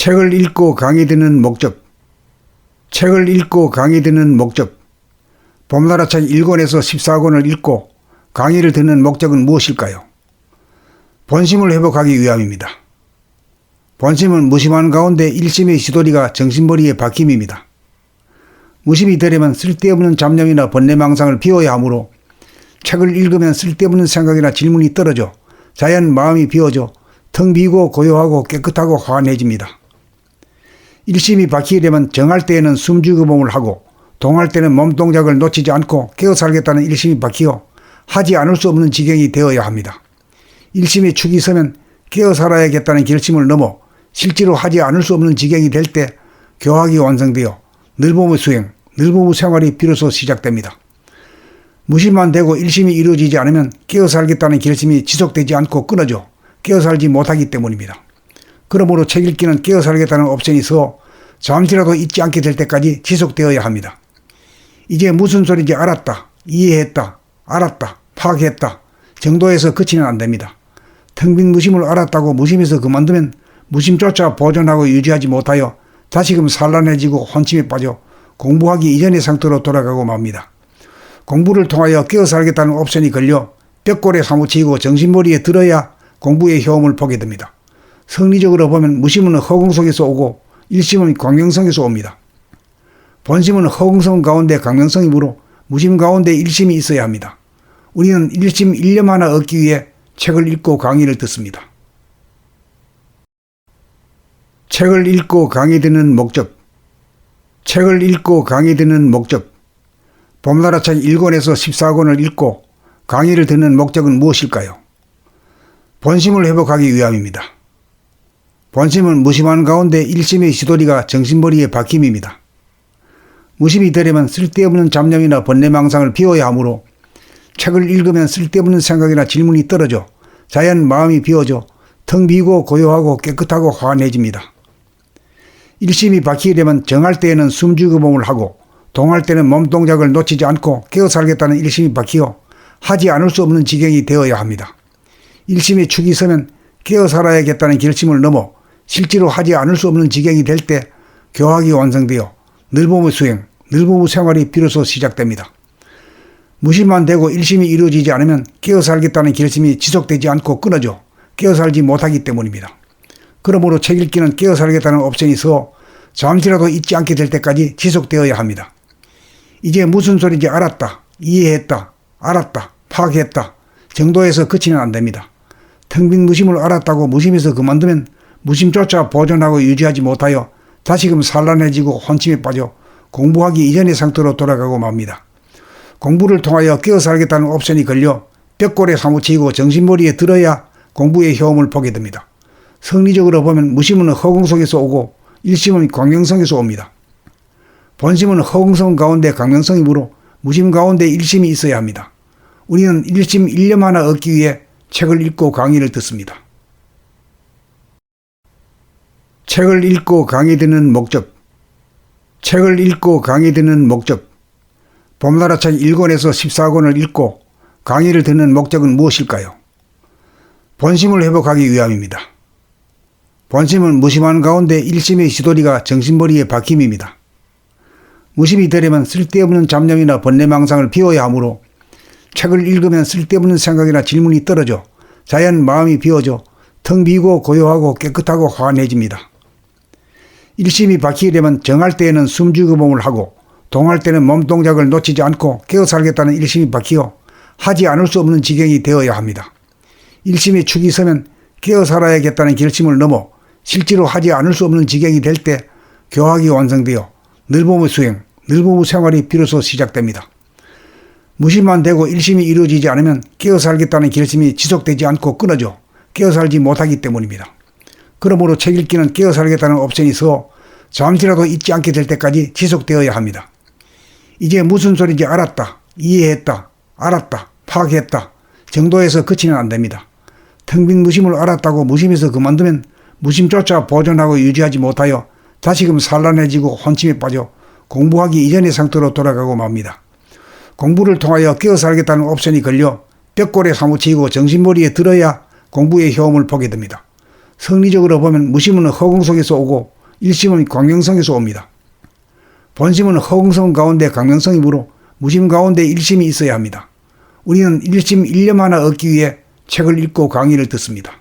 책을 읽고 강의 듣는 목적. 책을 읽고 강의 듣는 목적. 봄나라 책 1권에서 14권을 읽고 강의를 듣는 목적은 무엇일까요? 본심을 회복하기 위함입니다. 본심은 무심한 가운데 일심의 시도리가 정신머리에 박힘입니다. 무심이 되려면 쓸데없는 잡념이나 번뇌망상을 비워야 하므로 책을 읽으면 쓸데없는 생각이나 질문이 떨어져 자연 마음이 비워져 텅 비고 고요하고 깨끗하고 환해집니다. 일심이 박히려면 정할 때에는 숨죽음을 하고 동할 때는 몸동작을 놓치지 않고 깨어 살겠다는 일심이 박히어 하지 않을 수 없는 지경이 되어야 합니다. 일심의 축이 서면 깨어 살아야겠다는 결심을 넘어 실제로 하지 않을 수 없는 지경이 될 때 교학이 완성되어 늘봄의 수행, 늘봄의 생활이 비로소 시작됩니다. 무심만 되고 일심이 이루어지지 않으면 깨어 살겠다는 결심이 지속되지 않고 끊어져 깨어 살지 못하기 때문입니다. 그러므로 책 읽기는 깨어 살겠다는 옵션이 서 잠시라도 잊지 않게 될 때까지 지속되어야 합니다. 이제 무슨 소리인지 알았다, 이해했다, 알았다, 파악했다 정도에서 그치면 안 됩니다. 텅 빈 무심을 알았다고 무심에서 그만두면 무심조차 보존하고 유지하지 못하여 다시금 산란해지고 혼침에 빠져 공부하기 이전의 상태로 돌아가고 맙니다. 공부를 통하여 깨어 살겠다는 옵션이 걸려 벽골에 사무치고 정신머리에 들어야 공부의 효험을 보게 됩니다. 성리적으로 보면 무심은 허공성에서 오고 일심은 광명성에서 옵니다. 본심은 허공성 가운데 광명성이므로 무심 가운데 일심이 있어야 합니다. 우리는 일심 일념 하나 얻기 위해 책을 읽고 강의를 듣습니다. 책을 읽고 강의 듣는 목적. 책을 읽고 강의 듣는 목적. 봄나라 책 1권에서 14권을 읽고 강의를 듣는 목적은 무엇일까요? 본심을 회복하기 위함입니다. 본심은 무심한 가운데 일심의 시도리가 정신머리에 박힘입니다. 무심이 되려면 쓸데없는 잡념이나 번뇌망상을 비워야 하므로 책을 읽으면 쓸데없는 생각이나 질문이 떨어져 자연 마음이 비워져 텅 비고 고요하고 깨끗하고 환해집니다. 일심이 박히려면 정할 때에는 숨죽음을 하고 동할 때는 몸동작을 놓치지 않고 깨어 살겠다는 일심이 박히어 하지 않을 수 없는 지경이 되어야 합니다. 일심의 축이 서면 깨어 살아야겠다는 결심을 넘어 실제로 하지 않을 수 없는 지경이 될 때 교학이 완성되어 늘봄의 수행, 늘봄의 생활이 비로소 시작됩니다. 무심만 되고 일심이 이루어지지 않으면 깨어 살겠다는 결심이 지속되지 않고 끊어져 깨어 살지 못하기 때문입니다. 그러므로 책 읽기는 깨어 살겠다는 옵션이 서 잠시라도 잊지 않게 될 때까지 지속되어야 합니다. 이제 무슨 소리인지 알았다, 이해했다, 알았다, 파악했다 정도에서 그치면 안 됩니다. 텅 빈 무심을 알았다고 무심에서 그만두면 무심조차 보존하고 유지하지 못하여 다시금 산란해지고 혼침에 빠져 공부하기 이전의 상태로 돌아가고 맙니다. 공부를 통하여 깨어 살겠다는 옵션이 걸려 벽골에 사무치고 정신머리에 들어야 공부의 효험을 보게 됩니다. 성리적으로 보면 무심은 허공성에서 오고 일심은 광명성에서 옵니다. 본심은 허공성 가운데 광명성이므로 무심 가운데 일심이 있어야 합니다. 우리는 일심 일념 하나 얻기 위해 책을 읽고 강의를 듣습니다. 책을 읽고 강의 듣는 목적. 책을 읽고 강의 듣는 목적. 봄나라 책 1권에서 14권을 읽고 강의를 듣는 목적은 무엇일까요? 본심을 회복하기 위함입니다. 본심은 무심한 가운데 일심의 시도리가 정신머리에 박힘입니다. 무심이 되려면 쓸데없는 잡념이나 번뇌망상을 비워야 하므로 책을 읽으면 쓸데없는 생각이나 질문이 떨어져 자연 마음이 비워져 텅 비고 고요하고 깨끗하고 환해집니다. 일심이 박히려면 정할 때에는 숨죽음을 하고 동할 때는 몸동작을 놓치지 않고 깨어 살겠다는 일심이 박히어 하지 않을 수 없는 지경이 되어야 합니다. 일심의 축이 서면 깨어 살아야겠다는 결심을 넘어 실제로 하지 않을 수 없는 지경이 될 때 교학이 완성되어 늘봄의 수행, 늘봄의 생활이 비로소 시작됩니다. 무심만 되고 일심이 이루어지지 않으면 깨어 살겠다는 결심이 지속되지 않고 끊어져 깨어 살지 못하기 때문입니다. 그러므로 책 읽기는 깨어 살겠다는 옵션이 서 잠시라도 잊지 않게 될 때까지 지속되어야 합니다. 이제 무슨 소리인지 알았다, 이해했다, 알았다, 파악했다 정도에서 그치면 안 됩니다. 텅 빈 무심을 알았다고 무심에서 그만두면 무심조차 보존하고 유지하지 못하여 다시금 산란해지고 혼침에 빠져 공부하기 이전의 상태로 돌아가고 맙니다. 공부를 통하여 깨어 살겠다는 옵션이 걸려 벽골에 사무치고 정신머리에 들어야 공부의 효험을 보게 됩니다. 성리적으로 보면 무심은 허공속에서 오고 일심은 광명성에서 옵니다. 본심은 허공성 가운데 광명성이므로 무심 가운데 일심이 있어야 합니다. 우리는 일심 일념 하나 얻기 위해 책을 읽고 강의를 듣습니다.